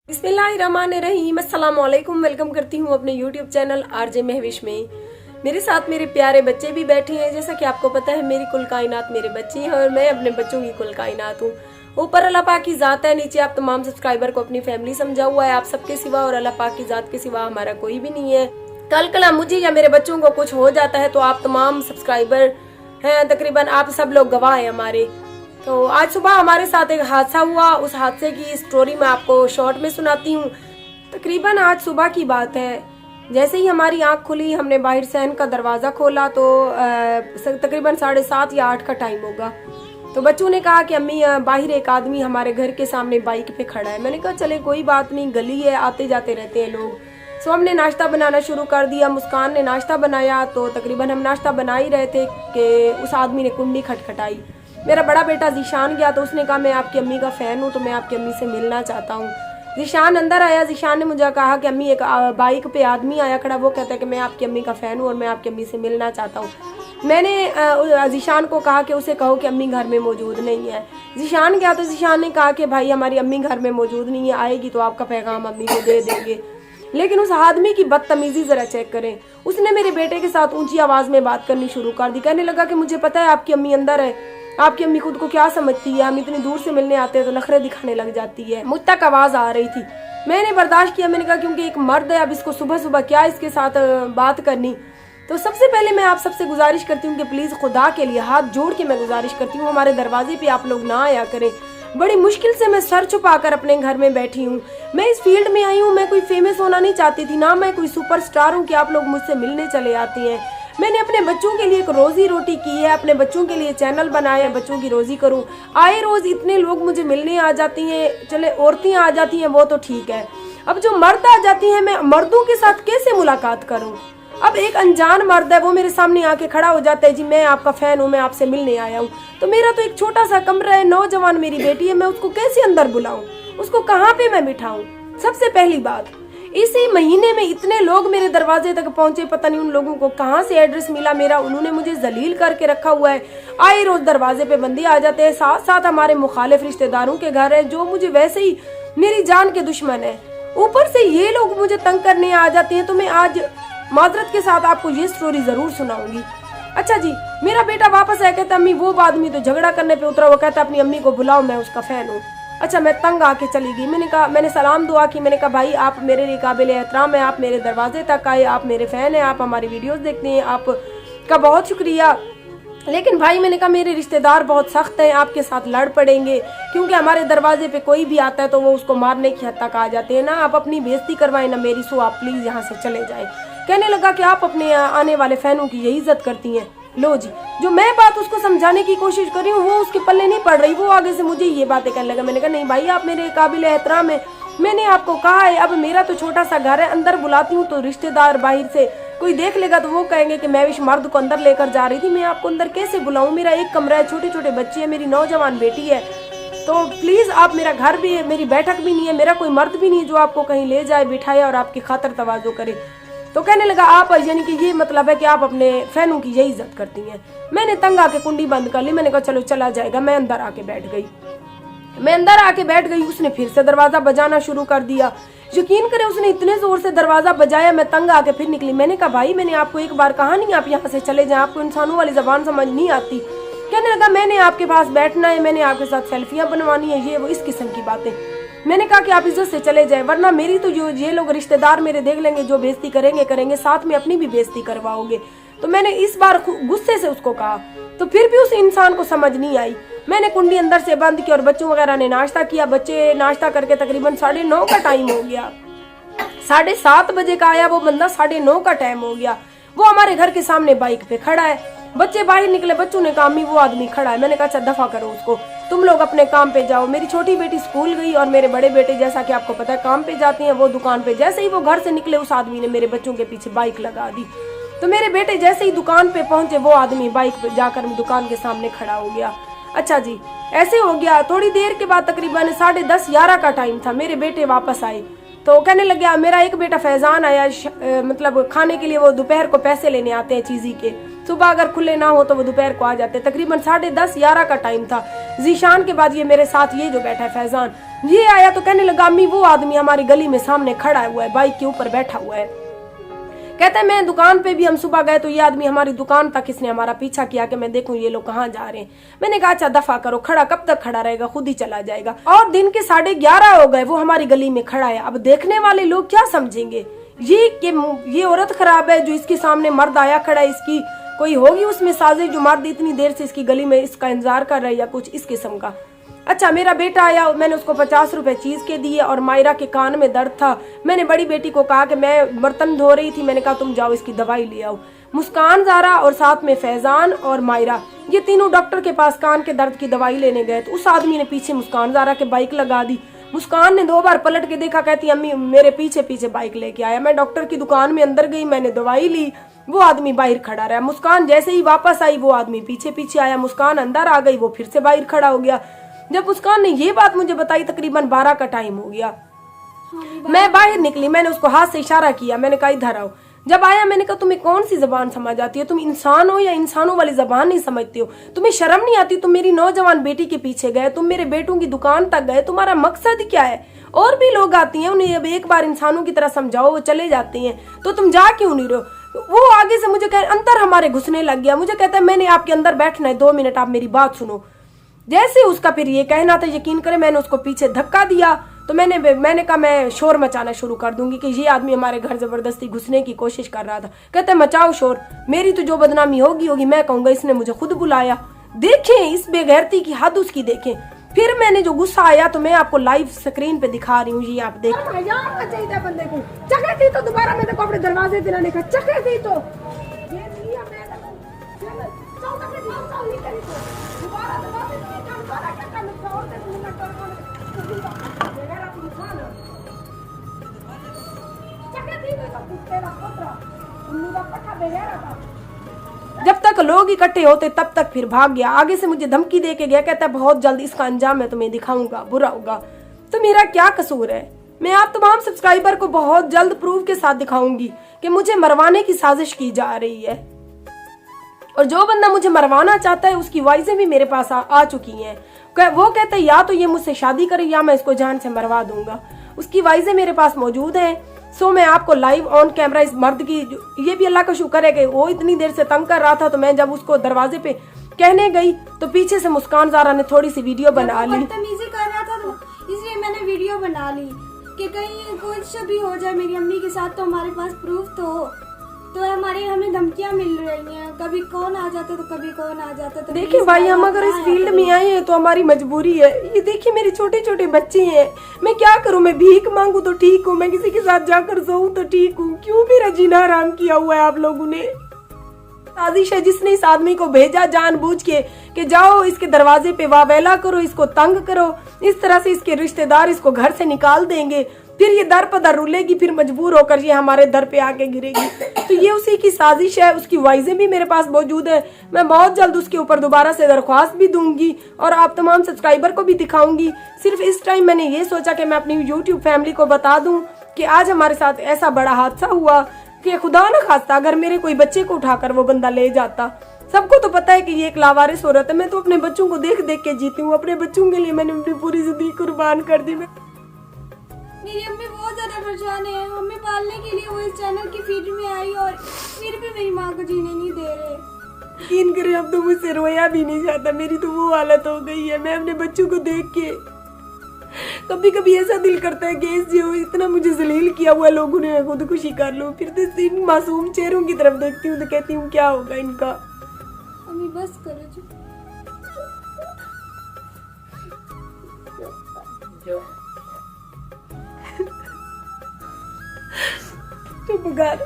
बिस्मिल्लाहिर्रहमानिर्रहीम, अस्सलाम वालेकुम। वेलकम करती हूँ अपने यूट्यूब चैनल आरजे महविश में। मेरे साथ मेरे प्यारे बच्चे भी बैठे हैं। जैसा कि आपको पता है, मेरी कुल कायनात मेरे बच्चे हैं और मैं अपने बच्चों की कुल कायनात हूँ। ऊपर अल्लाह पाक की जात है, नीचे आप तमाम सब्सक्राइबर को अपनी फैमिली समझा हुआ है। आप सबके सिवा और अल्लाह पाक की जात के सिवा हमारा कोई भी नहीं है। कल मुझे या मेरे बच्चों को कुछ हो जाता है तो आप तमाम सब्सक्राइबर हैं, तकरीबन आप सब लोग गवाह हैं हमारे। तो आज सुबह हमारे साथ एक हादसा हुआ। उस हादसे की स्टोरी मैं आपको शॉर्ट में सुनाती हूँ। तकरीबन आज सुबह की बात है। जैसे ही हमारी आंख खुली, हमने बाहर सहन का दरवाजा खोला तो तकरीबन 7:30 या 8 का टाइम होगा। तो बच्चों ने कहा कि अम्मी बाहर एक आदमी हमारे घर के सामने बाइक पे खड़ा है। मैंने कहा चले कोई बात नहीं, गली है, आते जाते रहते हैं लोग। सो हमने नाश्ता बनाना शुरू कर दिया। मुस्कान ने नाश्ता बनाया तो तकरीबन हम नाश्ता बना ही रहे थे कि उस आदमी ने कुंडी खटखटाई। मेरा बड़ा बेटा जीशान गया तो उसने कहा मैं आपकी अम्मी का फ़ैन हूँ, तो मैं आपकी अम्मी से मिलना चाहता हूँ। जीशान अंदर आया। जीशान ने मुझे कहा कि अम्मी एक बाइक पे आदमी आया खड़ा, वो कहता है कि मैं आपकी अम्मी का फ़ैन हूँ और मैं आपकी अम्मी से मिलना चाहता हूँ। मैंने जीशान को कहा कि उसे कहो कि अम्मी घर में मौजूद नहीं है। जीशान गया तो जीशान ने कहा कि भाई हमारी अम्मी घर में मौजूद नहीं है, आएगी तो आपका पैगाम अम्मी को दे देंगे। लेकिन उस आदमी की बदतमीजी जरा चेक करें। उसने मेरे बेटे के साथ ऊंची आवाज में बात करनी शुरू कर दी। कहने लगा कि मुझे पता है आपकी अम्मी अंदर है, आपकी अम्मी खुद को क्या समझती है, हम इतनी दूर से मिलने आते हैं तो नखरे दिखाने लग जाती है। मुझ तक आवाज आ रही थी। मैंने बर्दाश्त किया। मैंने कहा क्योंकि एक मर्द है, अब इसको सुबह सुबह क्या इसके साथ बात करनी। तो सबसे पहले मैं आप सबसे गुजारिश करती हूँ कि प्लीज खुदा के लिए हाथ जोड़ के मैं गुजारिश करती हूँ, हमारे दरवाजे पे आप लोग ना आया करें। बड़ी मुश्किल से मैं सर छुपाकर अपने घर में बैठी हूँ। मैं इस फील्ड में आई हूँ, मैं कोई फेमस होना नहीं चाहती थी, ना मैं कोई सुपरस्टार हूँ कि आप लोग मुझसे मिलने चले आती हैं। मैंने अपने बच्चों के लिए एक रोजी रोटी की है, अपने बच्चों के लिए चैनल बनाए हैं, बच्चों की रोजी करूं। आए रोज इतने लोग मुझे मिलने आ जाती हैं। चले औरतें आ जाती हैं वो तो ठीक है, अब जो मर्द आ जाती हैं, मैं मर्दों के साथ कैसे मुलाकात करूं। अब एक अनजान मर्द है, वो मेरे सामने आके खड़ा हो जाता है, जी मैं आपका फैन हूँ, मैं आपसे मिलने आया हूँ। तो मेरा तो एक छोटा सा कमरा है, नौजवान मेरी बेटी है, मैं उसको कैसे अंदर बुलाऊं, उसको कहाँ पे मैं बिठाऊं। सबसे पहली बात, इसी महीने में इतने लोग मेरे दरवाजे तक पहुंचे, पता नहीं उन लोगों को कहां से एड्रेस मिला मेरा, उन्होंने मुझे जलील करके रखा हुआ है। आए रोज दरवाजे पे बंदे आ जाते हैं। साथ साथ हमारे मुखालिफ रिश्तेदारों के घर है जो मुझे वैसे ही मेरी जान के दुश्मन है, ऊपर से ये लोग मुझे तंग करने आ जाते हैं। तो मैं आज माजरत के साथ आपको ये स्टोरी जरूर सुनाऊंगी। अच्छा जी, मेरा बेटा वापस आया, कहता अम्मी वो आदमी तो झगड़ा करने पे उतरा, वो कहता अपनी अम्मी को बुलाओ, मैं उसका फैन हूँ। अच्छा, मैं तंग आके चली गई। मैंने सलाम दुआ की। मैंने कहा भाई आप मेरे लिए काबिल एहतराम है, आप मेरे दरवाजे तक आए, आप मेरे फैन हैं, आप हमारी वीडियोस देखते हैं, आपका बहुत शुक्रिया। लेकिन भाई मैंने कहा मेरे रिश्तेदार बहुत सख्त हैं, आपके साथ लड़ पड़ेंगे, क्योंकि हमारे दरवाजे पे कोई भी आता है तो वो उसको मारने की हद तक आ जाते हैं। ना आप अपनी बेइज्जती करवाएं ना मेरी, सो आप प्लीज यहाँ से चले जाएं। कहने लगा कि आप अपने आने वाले फैनों की यही इज्जत करती हैं। लो जी, जो मैं बात उसको समझाने की कोशिश कर रही हूँ वो उसके पल्ले नहीं पड़ रही, वो आगे से मुझे ये बातें कहने लगा। मैंने कहा नहीं भाई आप मेरे काबिल एहतराम है, मैंने आपको कहा है, अब मेरा तो छोटा सा घर है, अंदर बुलाती हूँ तो रिश्तेदार बाहर से कोई देख लेगा तो वो कहेंगे कि महविश मर्द को अंदर लेकर जा रही थी, मैं आपको अंदर कैसे बुलाऊं, मेरा एक कमरा है, छोटे छोटे बच्चे हैं, मेरी नौजवान बेटी है, तो प्लीज आप, मेरा घर भी है, मेरी बैठक भी नहीं है, मेरा कोई मर्द भी नहीं जो आपको कहीं ले जाए बिठाए और आपकी खातर तवाज़ो करे। तो कहने लगा आप, यानी कि ये मतलब है कि आप अपने फैनों की यही इज्जत करती हैं। मैंने तंग आके कुंडी बंद कर ली। मैंने कहा चलो चला जाएगा। मैं अंदर आके बैठ गई। उसने फिर से दरवाजा बजाना शुरू कर दिया। यकीन करें उसने इतने जोर से दरवाजा बजाया, मैं तंग आके फिर निकली। मैंने कहा भाई मैंने आपको एक बार कहा नहीं आप यहाँ से चले जाएं, आपको इंसानों वाली जबान समझ नहीं आती। कहने लगा मैंने आपके पास बैठना है, मैंने आपके साथ सेल्फियां बनवानी है, ये वो इस किस्म की बातें। मैंने कहा कि आप इज्जत से चले जाए, वरना मेरी तो जो ये लोग रिश्तेदार मेरे देख लेंगे, जो बेइज्जती करेंगे, साथ में अपनी भी बेइज्जती करवाओगे। तो मैंने इस बार गुस्से से उसको कहा, तो फिर भी उस इंसान को समझ नहीं आई। मैंने कुंडी अंदर से बंद की और बच्चों वगैरह ने नाश्ता किया। बच्चे नाश्ता करके तकरीबन 9:30 का टाइम हो गया। 7:30 बजे का आया वो बंदा, 9:30 का टाइम हो गया। वो हमारे घर के सामने बाइक पे खड़ा है। बच्चे बाहर निकले, बच्चों ने कहा अम्मी वो आदमी खड़ा है। मैंने कहा अच्छा दफा करो उसको, तुम लोग अपने काम पे जाओ। मेरी छोटी बेटी स्कूल गई और मेरे बड़े बेटे जैसा कि आपको पता है काम पे जाते हैं, वो दुकान पे। जैसे ही वो घर से निकले उस आदमी ने मेरे बच्चों के पीछे बाइक लगा दी। तो मेरे बेटे जैसे ही दुकान पे पहुंचे, वो आदमी बाइक पे जाकर दुकान के सामने खड़ा हो गया। अच्छा जी, ऐसे हो गया। थोड़ी देर के बाद तकरीबन 10:30-11 का टाइम था, मेरे बेटे वापस आए। तो कहने लगे मेरा एक बेटा फैजान आया, मतलब खाने के लिए, वो दोपहर को पैसे लेने आते हैं चीज़ी के, सुबह अगर खुले ना हो तो वो दोपहर को आ जाते। तकरीबन 10:30-11 का टाइम था। जीशान के बाद ये मेरे साथ ये जो बैठा है फैजान, ये आया तो कहने लगा अम्मी वो आदमी हमारी गली में सामने खड़ा हुआ है, बाइक के ऊपर बैठा हुआ है। कहता है मैं दुकान पे भी, हम सुबह गए तो ये आदमी हमारी दुकान तक इसने हमारा पीछा किया कि मैं देखूं ये लोग कहाँ जा रहे हैं। मैंने कहा अच्छा दफा करो, खड़ा कब तक खड़ा रहेगा, खुद ही चला जाएगा। और दिन के 11:30 हो गए, वो हमारी गली में खड़ा है। अब देखने वाले लोग क्या समझेंगे ये औरत खराब है जो इसके सामने मर्द आया खड़ा है, इसकी कोई होगी उसमें साजिश जो मर्द इतनी देर से इसकी गली में इसका इंतजार कर रहा है या कुछ इस किस्म का। अच्छा मेरा बेटा आया, मैंने उसको 50 रुपए चीज के दिए और मायरा के कान में दर्द था। मैंने बड़ी बेटी को कहा कि मैं बर्तन धो रही थी, मैंने कहा तुम जाओ इसकी दवाई ले आओ। मुस्कान, ज़ारा और साथ में फैजान और मायरा, ये तीनों डॉक्टर के पास कान के दर्द की दवाई लेने गए तो उस आदमी ने पीछे मुस्कान ज़ारा के बाइक लगा दी। मुस्कान ने 2 बार पलट के देखा, कहती अम्मी मेरे पीछे पीछे बाइक लेके आया। मैं डॉक्टर की दुकान में अंदर गई, मैंने दवाई ली, वो आदमी बाहर खड़ा रहा। मुस्कान जैसे ही वापस आई वो आदमी पीछे पीछे आया, मुस्कान अंदर आ गई, वो फिर से बाहर खड़ा हो गया। जब मुस्कान ने ये बात मुझे बताई तकरीबन 12 का टाइम हो गया। मैं बाहर निकली, मैंने उसको हाथ से इशारा किया, मैंने कहा इधर आओ। जब आया मैंने कहा तुम्हें कौन सी जबान समझ आती है, तुम इंसान हो या इंसानों वाली जबान नहीं समझते हो, तुम्हें शर्म नहीं आती, तुम मेरी नौजवान बेटी के पीछे गए, तुम मेरे बेटों की दुकान तक गए, तुम्हारा मकसद क्या है? और भी लोग आती हैं, उन्हें अब एक बार इंसानों की तरह समझाओ, वो चले जाते हैं, तो तुम जा क्यों नहीं रहो? वो आगे से मुझे अंदर हमारे घुसने लग गया, मुझे कहता है मैंने आपके अंदर बैठना है, 2 मिनट आप मेरी बात सुनो। जैसे उसका फिर ये कहना था, यकीन करें मैंने उसको पीछे धक्का दिया तो मैंने कहा मैं शोर मचाना शुरू कर दूंगी कि ये आदमी हमारे घर जबरदस्ती घुसने की कोशिश कर रहा था। कहते हैं मचाओ शोर, मेरी तो जो बदनामी होगी मैं कहूंगा इसने मुझे खुद बुलाया। देखें इस बेगैरती की हद उसकी देखें। फिर मैंने जो गुस्सा आया तो मैं आपको लाइव स्क्रीन पे दिखा रही हूँ, ये आप देखें। बंदे को चके थी तो दोबारा मैं देखो अपने दरवाजे दिलाने का चके थी तो जब तक लोग इकट्ठे होते तब तक फिर भाग गया। आगे से मुझे धमकी दे के गया, कहता है बहुत जल्द इसका अंजाम मैं तुम्हें दिखाऊंगा, बुरा होगा। तो मेरा क्या कसूर है? मैं आप तमाम सब्सक्राइबर को बहुत जल्द प्रूफ के साथ दिखाऊंगी कि मुझे मरवाने की साजिश की जा रही है। और जो बंदा मुझे मरवाना चाहता है उसकी वाइजें भी मेरे पास आ चुकी हैं। वो कहता है या तो ये मुझसे शादी करे या मैं इसको जान से मरवा दूंगा। उसकी वाइजें मेरे पास मौजूद हैं। सो मैं आपको लाइव ऑन कैमरा इस मर्द की, ये भी अल्लाह का शुक्र है कि वो इतनी देर से तंग कर रहा था, तो मैं जब उसको दरवाजे पे कहने गई तो पीछे से मुस्कान ज़ारा ने थोड़ी सी वीडियो बना ली। बदतमीजी कर रहा था तो इसलिए मैंने वीडियो बना ली कि कहीं कुछ भी हो जाए मेरी अम्मी के साथ तो हमारे पास प्रूफ तो हो। तो हमें धमकियां मिल रही हैं, कभी कौन आ जाता तो कभी कौन आ जाता। तो देखिए भाई, हम अगर इस फील्ड में आए हैं तो हमारी मजबूरी है। ये देखिए मेरे छोटे छोटे बच्चे हैं, मैं क्या करूं? मैं भीख मांगू तो ठीक हूँ, मैं किसी के साथ जाकर सोऊं तो ठीक हूँ। क्यों मेरा जीना हराम किया हुआ है आप लोगों ने? साजिश है जिसने इस आदमी को भेजा जानबूझ के कि जाओ इसके दरवाजे पे वावेला करो, इसको तंग करो, इस तरह से इसके रिश्तेदार इसको घर से निकाल देंगे, फिर ये दर पर दर रुलेगी, फिर मजबूर होकर ये हमारे दर पे आके गिरेगी। तो ये उसी की साजिश है। उसकी वाइजें भी मेरे पास मौजूद है। मैं बहुत जल्द उसके ऊपर दोबारा से दरख्वास्त भी दूंगी और आप तमाम सब्सक्राइबर को भी दिखाऊंगी। सिर्फ इस टाइम मैंने ये सोचा कि मैं अपनी यूट्यूब फैमिली को बता दूं कि आज हमारे साथ ऐसा बड़ा हादसा हुआ कि खुदा न खास्ता अगर मेरे कोई बच्चे को उठाकर वो बंदा ले जाता। सबको तो पता है कि ये एक लावारिस औरत है। मैं तो अपने बच्चों को देख देख के जीती हूँ। अपने बच्चों के लिए मैंने अपनी पूरी जिंदगी कुर्बान कर दी। मेरी अम्मी बहुत ज्यादा परेशान है। हमें पालने के लिए वो इस चैनल की फीड में आई और फिर भी मेरी माँ को जीने नहीं दे रहे। यकीन करें अब तो मुझसे रोया भी नहीं जाता। मेरी तो वो हालत हो गई है। मैं अपने बच्चों को देख के कभी कभी ऐसा दिल करता है कि जो इतना मुझे जलील किया हुआ लोगों ने, मैं खुदकुशी कर लूं। फिर तो इन मासूम चेहरों की तरफ देखती हूँ तो कहती हूँ क्या होगा इनका। अम्मी बस करो चुप कर।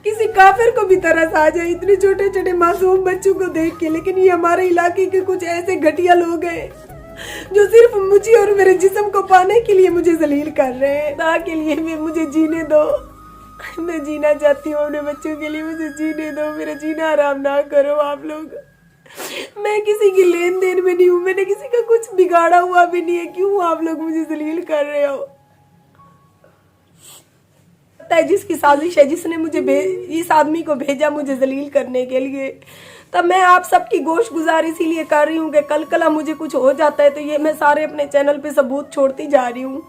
किसी काफिर को भी तरस आ जाए इतने छोटे छोटे मासूम बच्चों को देख के, लेकिन ये हमारे इलाके के कुछ ऐसे घटिया लोग हैं जो सिर्फ मुझे और मेरे जिस्म को पाने के लिए मुझे जलील कर रहे हैं। ना के लिए भी मुझे जीने दो। मैं जीना चाहती हूँ अपने बच्चों के लिए, मुझे जीने दो। मेरा जीना आराम ना करो आप लोग। मैं किसी की लेन देन में नहीं हूँ, मैंने किसी का कुछ बिगाड़ा हुआ भी नहीं है। क्यों आप लोग मुझे जलील कर रहे हो? लगता है जिसकी साजिश है, जिसने मुझे इस आदमी को भेजा मुझे जलील करने के लिए। तब मैं आप सबकी गोश गुजार इसीलिए कर रही हूँ कि कल कला मुझे कुछ हो जाता है तो ये मैं सारे अपने चैनल पे सबूत छोड़ती जा रही हूँ।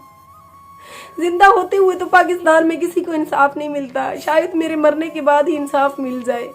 जिंदा होते हुए तो पाकिस्तान में किसी को इंसाफ नहीं मिलता, शायद मेरे मरने के बाद ही इंसाफ मिल जाए।